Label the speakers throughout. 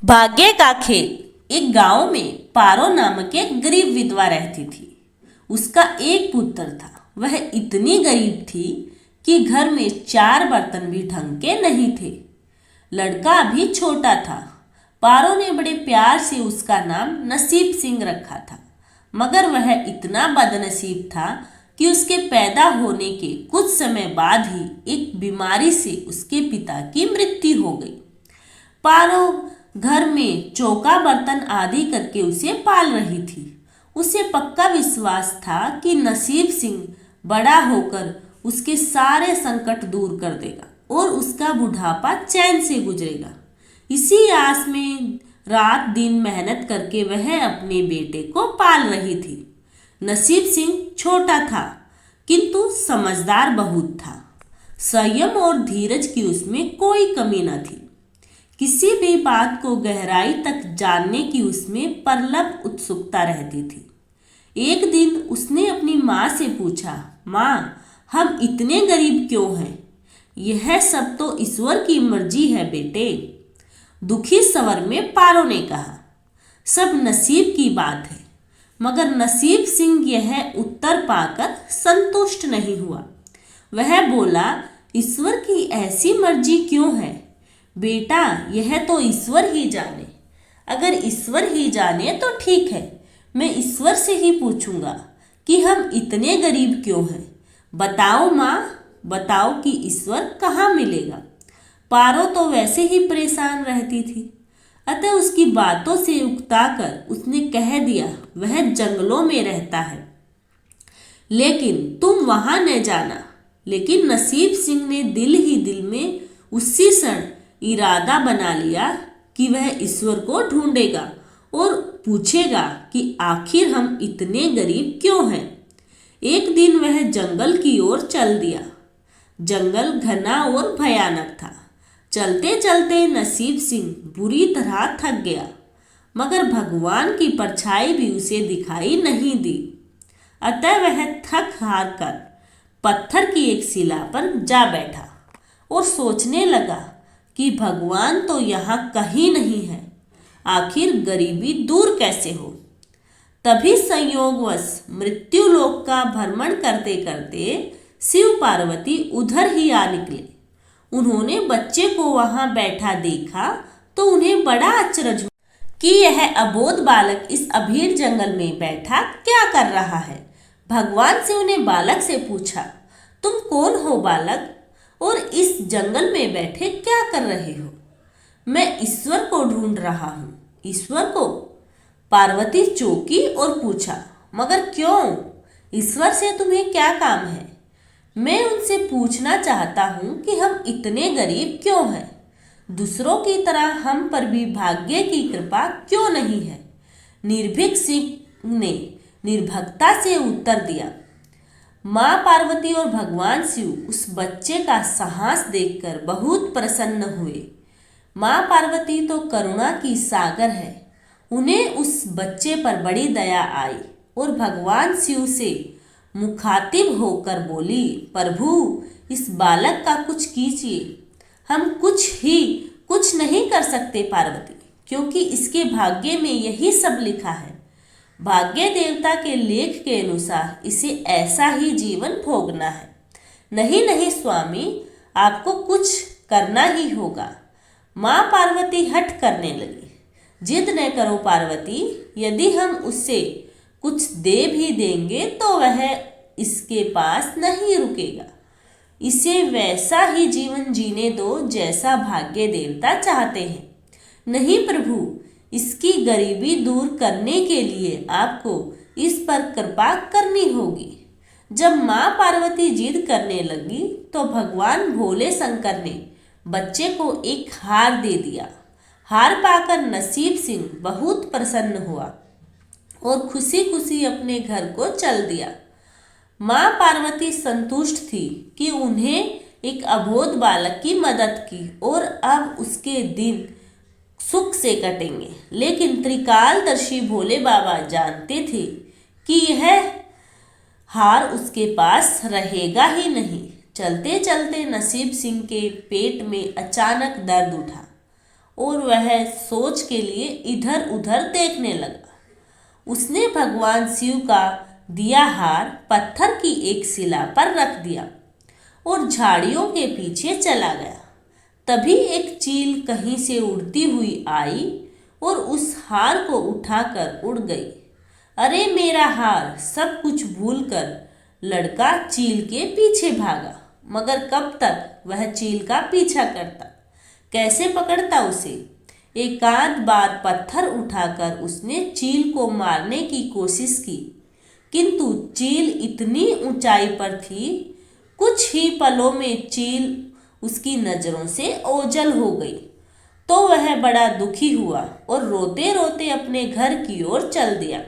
Speaker 1: भाग्य का खेल। एक गांव में पारो नामक एक गरीब विधवा रहती थी। उसका एक पुत्र था। वह इतनी गरीब थी कि घर में 4 बर्तन भी ढंग के नहीं थे। लड़का अभी छोटा था। पारो ने बड़े प्यार से उसका नाम नसीब सिंह रखा था, मगर वह इतना बदनसीब था कि उसके पैदा होने के कुछ समय बाद ही एक बीमारी से उसके पिता की मृत्यु हो गई। पारो घर में चौका बर्तन आदि करके उसे पाल रही थी। उसे पक्का विश्वास था कि नसीब सिंह बड़ा होकर उसके सारे संकट दूर कर देगा और उसका बुढ़ापा चैन से गुजरेगा। इसी आस में रात दिन मेहनत करके वह अपने बेटे को पाल रही थी। नसीब सिंह छोटा था, किंतु समझदार बहुत था। संयम और धीरज की उसमें कोई कमी न थी। किसी भी बात को गहराई तक जानने की उसमें प्रबल उत्सुकता रहती थी। एक दिन उसने अपनी माँ से पूछा, माँ, हम इतने गरीब क्यों हैं? यह सब तो ईश्वर की मर्जी है बेटे। दुखी स्वर में पारो ने कहा, सब नसीब की बात है। मगर नसीब सिंह यह उत्तर पाकर संतुष्ट नहीं हुआ। वह बोला, ईश्वर की ऐसी मर्जी क्यों है बेटा? यह तो ईश्वर ही जाने। अगर ईश्वर ही जाने तो ठीक है, मैं ईश्वर से ही पूछूंगा कि हम इतने गरीब क्यों हैं। बताओ माँ, बताओ कि ईश्वर कहाँ मिलेगा। पारो तो वैसे ही परेशान रहती थी, अतः उसकी बातों से उकताकर उसने कह दिया, वह जंगलों में रहता है, लेकिन तुम वहां न जाना। लेकिन नसीब सिंह ने दिल ही दिल में उसी क्षण इरादा बना लिया कि वह ईश्वर को ढूंढेगा और पूछेगा कि आखिर हम इतने गरीब क्यों हैं। एक दिन वह जंगल की ओर चल दिया। जंगल घना और भयानक था। चलते चलते नसीब सिंह बुरी तरह थक गया, मगर भगवान की परछाई भी उसे दिखाई नहीं दी। अतः वह थक हार कर पत्थर की एक शिला पर जा बैठा और सोचने लगा कि भगवान तो यहाँ कहीं नहीं है, आखिर गरीबी दूर कैसे हो। तभी संयोगवश मृत्यु लोक का भ्रमण करते करते शिव पार्वती उधर ही आ निकले। उन्होंने बच्चे को वहां बैठा देखा तो उन्हें बड़ा आश्चर्य हुआ कि यह अबोध बालक इस अभीर जंगल में बैठा क्या कर रहा है। भगवान से उन्हें बालक से पूछा, तुम कौन हो बालक, और इस जंगल में बैठे क्या कर रहे हो? मैं ईश्वर को ढूंढ रहा हूँ। ईश्वर को? पार्वती चौंकी और पूछा, मगर क्यों? ईश्वर से तुम्हें क्या काम है? मैं उनसे पूछना चाहता हूँ कि हम इतने गरीब क्यों हैं? दूसरों की तरह हम पर भी भाग्य की कृपा क्यों नहीं है? निर्भीक सिंह ने निर्भीकता से उत्तर दिया। माँ पार्वती और भगवान शिव उस बच्चे का साहस देखकर बहुत प्रसन्न हुए। माँ पार्वती तो करुणा की सागर है। उन्हें उस बच्चे पर बड़ी दया आई और भगवान शिव से मुखातिब होकर बोली, प्रभु, इस बालक का कुछ कीजिए। हम कुछ नहीं कर सकते पार्वती, क्योंकि इसके भाग्य में यही सब लिखा है। भाग्य देवता के लेख के अनुसार इसे ऐसा ही जीवन भोगना है। नहीं नहीं स्वामी, आपको कुछ करना ही होगा। माँ पार्वती हठ करने लगी। जिद न करो पार्वती, यदि हम उससे कुछ दे भी देंगे तो वह इसके पास नहीं रुकेगा। इसे वैसा ही जीवन जीने दो जैसा भाग्य देवता चाहते हैं। नहीं प्रभु, इसकी गरीबी दूर करने के लिए आपको इस पर कृपा करनी होगी। जब माँ पार्वती जिद करने लगी तो भगवान भोले शंकर ने बच्चे को एक हार दे दिया। हार पाकर नसीब सिंह बहुत प्रसन्न हुआ और खुशी खुशी अपने घर को चल दिया। माँ पार्वती संतुष्ट थी कि उन्हें एक अबोध बालक की मदद की और अब उसके दिन सुख से कटेंगे। लेकिन त्रिकालदर्शी भोले बाबा जानते थे कि यह हार उसके पास रहेगा ही नहीं। चलते चलते नसीब सिंह के पेट में अचानक दर्द उठा और वह सोच के लिए इधर उधर देखने लगा। उसने भगवान शिव का दिया हार पत्थर की एक शिला पर रख दिया और झाड़ियों के पीछे चला गया। तभी एक चील कहीं से उड़ती हुई आई और उस हार को उठाकर उड़ गई। अरे मेरा हार! सब कुछ भूलकर लड़का चील के पीछे भागा, मगर कब तक वह चील का पीछा करता, कैसे पकड़ता उसे। एकाध बार पत्थर उठाकर उसने चील को मारने की कोशिश की, किंतु चील इतनी ऊंचाई पर थी, कुछ ही पलों में चील उसकी नजरों से ओझल हो गई। तो वह बड़ा दुखी हुआ और रोते रोते अपने घर की ओर चल दिया।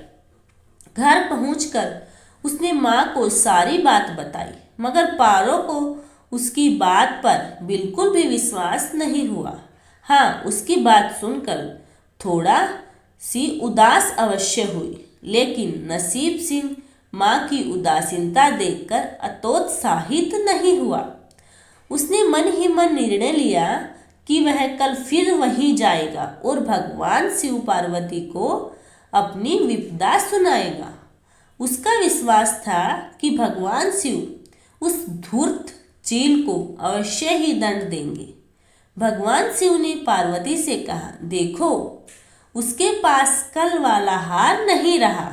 Speaker 1: घर पहुंचकर उसने माँ को सारी बात बताई, मगर पारो को उसकी बात पर बिल्कुल भी विश्वास नहीं हुआ। हाँ, उसकी बात सुनकर थोड़ा सी उदास अवश्य हुई, लेकिन नसीब सिंह माँ की उदासीनता देखकर अतोत्साहित नहीं हुआ। उसने मन ही मन निर्णय लिया कि वह कल फिर वहीं जाएगा और भगवान शिव पार्वती को अपनी विपदा सुनाएगा। उसका विश्वास था कि भगवान शिव उस धूर्त चील को अवश्य ही दंड देंगे। भगवान शिव ने पार्वती से कहा, देखो, उसके पास कल वाला हार नहीं रहा,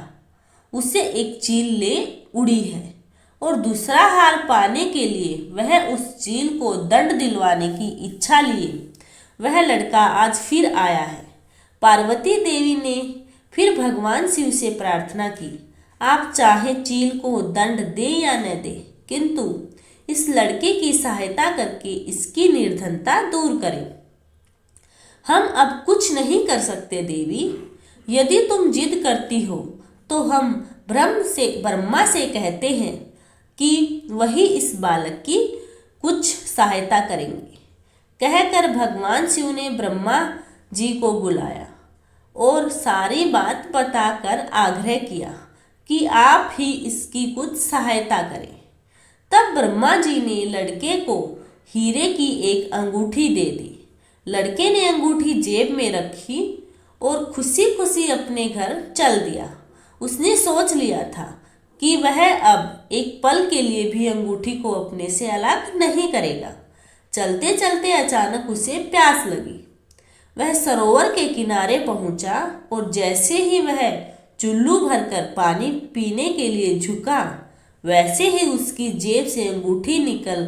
Speaker 1: उसे एक चील ले उड़ी है और दूसरा हार पाने के लिए वह उस चील को दंड दिलवाने की इच्छा लिए वह लड़का आज फिर आया है। पार्वती देवी ने फिर भगवान शिव से प्रार्थना की, आप चाहे चील को दंड दे या न दे, किंतु इस लड़के की सहायता करके इसकी निर्धनता दूर करें। हम अब कुछ नहीं कर सकते देवी, यदि तुम जिद करती हो तो हम ब्रह्मा से कहते हैं कि वही इस बालक की कुछ सहायता करेंगे। कहकर भगवान शिव ने ब्रह्मा जी को बुलाया और सारी बात बताकर आग्रह किया कि आप ही इसकी कुछ सहायता करें। तब ब्रह्मा जी ने लड़के को हीरे की एक अंगूठी दे दी। लड़के ने अंगूठी जेब में रखी और खुशी खुशी अपने घर चल दिया। उसने सोच लिया था कि वह अब एक पल के लिए भी अंगूठी को अपने से अलग नहीं करेगा। चलते चलते अचानक उसे प्यास लगी। वह सरोवर के किनारे पहुंचा और जैसे ही वह चुल्लू भरकर पानी पीने के लिए झुका, वैसे ही उसकी जेब से अंगूठी निकल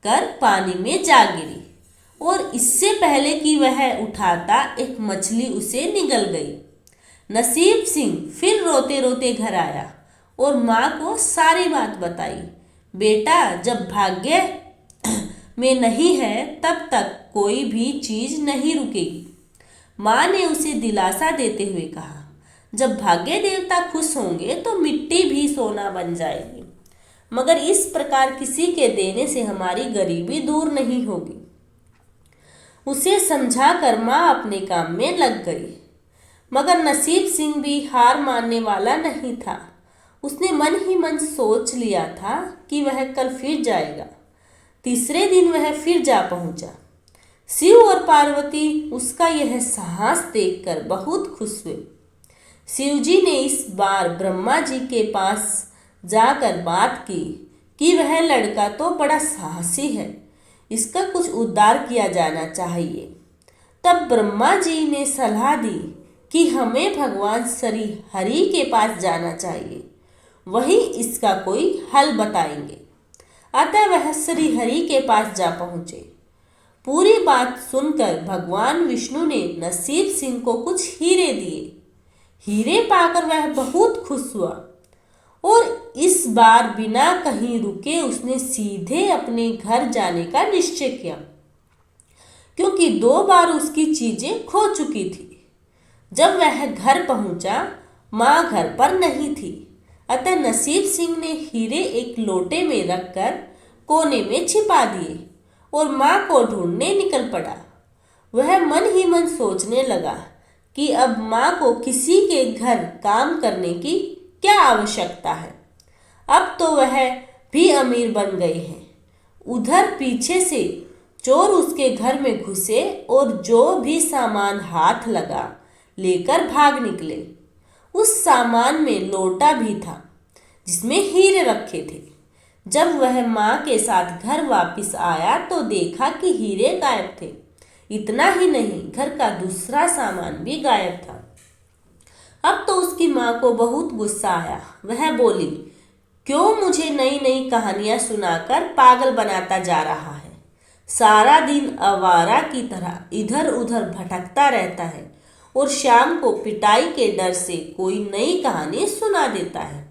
Speaker 1: कर पानी में जा गिरी और इससे पहले कि वह उठाता, एक मछली उसे निगल गई। नसीब सिंह फिर रोते रोते घर आया और माँ को सारी बात बताई। बेटा, जब भाग्य में नहीं है तब तक कोई भी चीज नहीं रुकेगी। माँ ने उसे दिलासा देते हुए कहा, जब भाग्य देवता खुश होंगे तो मिट्टी भी सोना बन जाएगी, मगर इस प्रकार किसी के देने से हमारी गरीबी दूर नहीं होगी। उसे समझाकर माँ अपने काम में लग गई, मगर नसीब सिंह भी हार मानने वाला नहीं था। उसने मन ही मन सोच लिया था कि वह कल फिर जाएगा। तीसरे दिन वह फिर जा पहुंचा। शिव और पार्वती उसका यह साहस देखकर बहुत खुश हुए। शिव जी ने इस बार ब्रह्मा जी के पास जाकर बात की कि वह लड़का तो बड़ा साहसी है, इसका कुछ उद्धार किया जाना चाहिए। तब ब्रह्मा जी ने सलाह दी कि हमें भगवान श्री हरि के पास जाना चाहिए, वही इसका कोई हल बताएंगे। अतः वह श्री हरि के पास जा पहुंचे। पूरी बात सुनकर भगवान विष्णु ने नसीब सिंह को कुछ हीरे दिए। हीरे पाकर वह बहुत खुश हुआ और इस बार बिना कहीं रुके उसने सीधे अपने घर जाने का निश्चय किया, क्योंकि 2 बार उसकी चीजें खो चुकी थी। जब वह घर पहुंचा, माँ घर पर नहीं थी। अतः नसीब सिंह ने हीरे एक लोटे में रखकर कोने में छिपा दिए और माँ को ढूंढने निकल पड़ा। वह मन ही मन सोचने लगा कि अब माँ को किसी के घर काम करने की क्या आवश्यकता है, अब तो वह भी अमीर बन गई है। उधर पीछे से चोर उसके घर में घुसे और जो भी सामान हाथ लगा लेकर भाग निकले। उस सामान में लोटा भी था जिसमें हीरे रखे थे। जब वह माँ के साथ घर वापस आया तो देखा कि हीरे गायब थे। इतना ही नहीं, घर का दूसरा सामान भी गायब था। अब तो उसकी माँ को बहुत गुस्सा आया। वह बोली, क्यों मुझे नई नई कहानियां सुनाकर पागल बनाता जा रहा है? सारा दिन आवारा की तरह इधर उधर भटकता रहता है और शाम को पिटाई के डर से कोई नई कहानी सुना देता है।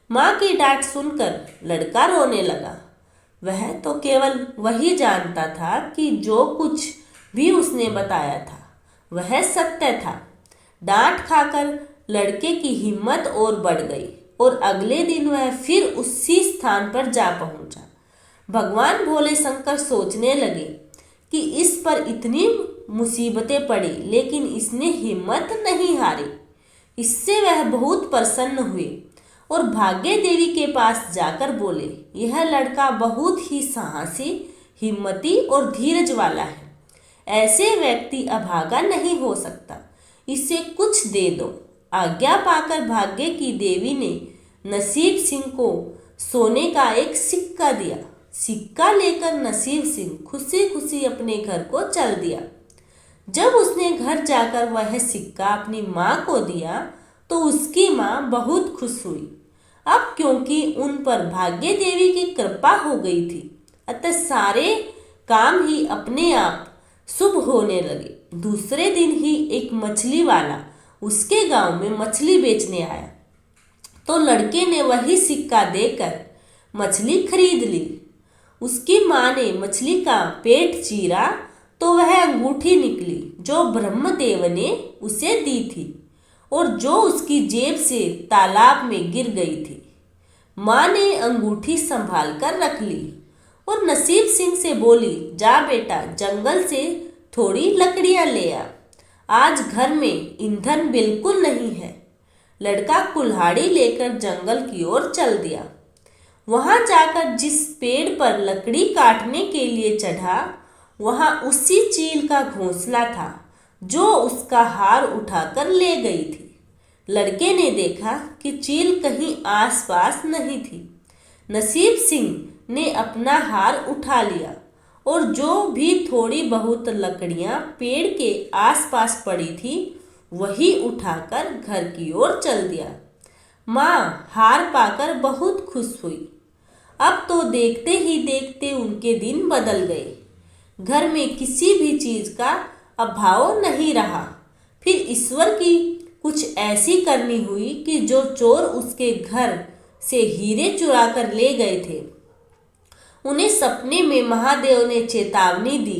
Speaker 1: माँ की डांट सुनकर लड़का रोने लगा। वह तो केवल वही जानता था कि जो कुछ भी उसने बताया था वह सत्य था। डांट खाकर लड़के की हिम्मत और बढ़ गई और अगले दिन वह फिर उसी स्थान पर जा पहुंचा। भगवान भोले शंकर सोचने लगे कि इस पर इतनी मुसीबतें पड़ी लेकिन इसने हिम्मत नहीं हारी। इससे वह बहुत प्रसन्न हुए और भाग्य देवी के पास जाकर बोले, यह लड़का बहुत ही साहसी, हिम्मती और धीरज वाला है। ऐसे व्यक्ति अभागा नहीं हो सकता। इसे कुछ दे दो। आज्ञा पाकर भाग्य की देवी ने नसीब सिंह को सोने का एक सिक्का दिया। सिक्का लेकर नसीब सिंह खुशी खुशी अपने घर को चल दिया। जब उसने घर जाकर वह सिक्का अपनी माँ को दिया तो उसकी माँ बहुत खुश हुई। अब क्योंकि उन पर भाग्य देवी की कृपा हो गई थी, अतः सारे काम ही अपने आप शुभ होने लगे। दूसरे दिन ही एक मछली वाला उसके गांव में मछली बेचने आया तो लड़के ने वही सिक्का देकर मछली खरीद ली। उसकी माँ ने मछली का पेट चीरा तो वह अंगूठी निकली जो ब्रह्मदेव ने उसे दी थी और जो उसकी जेब से तालाब में गिर गई थी। माँ ने अंगूठी संभाल कर रख ली और नसीब सिंह से बोली, जा बेटा, जंगल से थोड़ी लकड़ियाँ ले आ। आज घर में ईंधन बिल्कुल नहीं है। लड़का कुल्हाड़ी लेकर जंगल की ओर चल दिया। वहां जाकर जिस पेड़ पर लकड़ी काटने के लिए चढ़ा वहां उसी चील का घोंसला था जो उसका हार उठाकर ले गई थी। लड़के ने देखा कि चील कहीं आसपास नहीं थी। नसीब सिंह ने अपना हार उठा लिया और जो भी थोड़ी बहुत लकड़ियां पेड़ के आसपास पड़ी थी वही उठाकर घर की ओर चल दिया। माँ हार पाकर बहुत खुश हुई। अब तो देखते ही देखते उनके दिन बदल गए। घर में किसी भी चीज का अभाव नहीं रहा। फिर ईश्वर की कुछ ऐसी करनी हुई कि जो चोर उसके घर से हीरे चुरा कर ले गए थे, उन्हें सपने में महादेव ने चेतावनी दी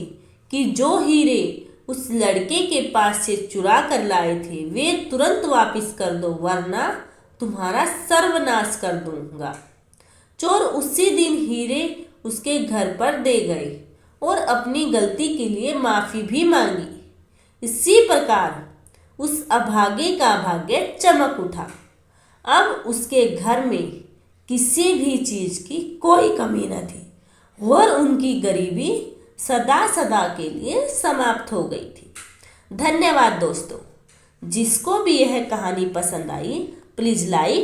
Speaker 1: कि जो हीरे उस लड़के के पास से चुरा कर लाए थे वे तुरंत वापस कर दो, वरना तुम्हारा सर्वनाश कर दूंगा। चोर उसी दिन हीरे उसके घर पर दे गए और अपनी गलती के लिए माफी भी मांगी। इसी प्रकार उस अभागे का भाग्य चमक उठा। अब उसके घर में किसी भी चीज की कोई कमी न थी और उनकी गरीबी सदा सदा के लिए समाप्त हो गई थी। धन्यवाद दोस्तों। जिसको भी यह कहानी पसंद आई प्लीज़ लाइक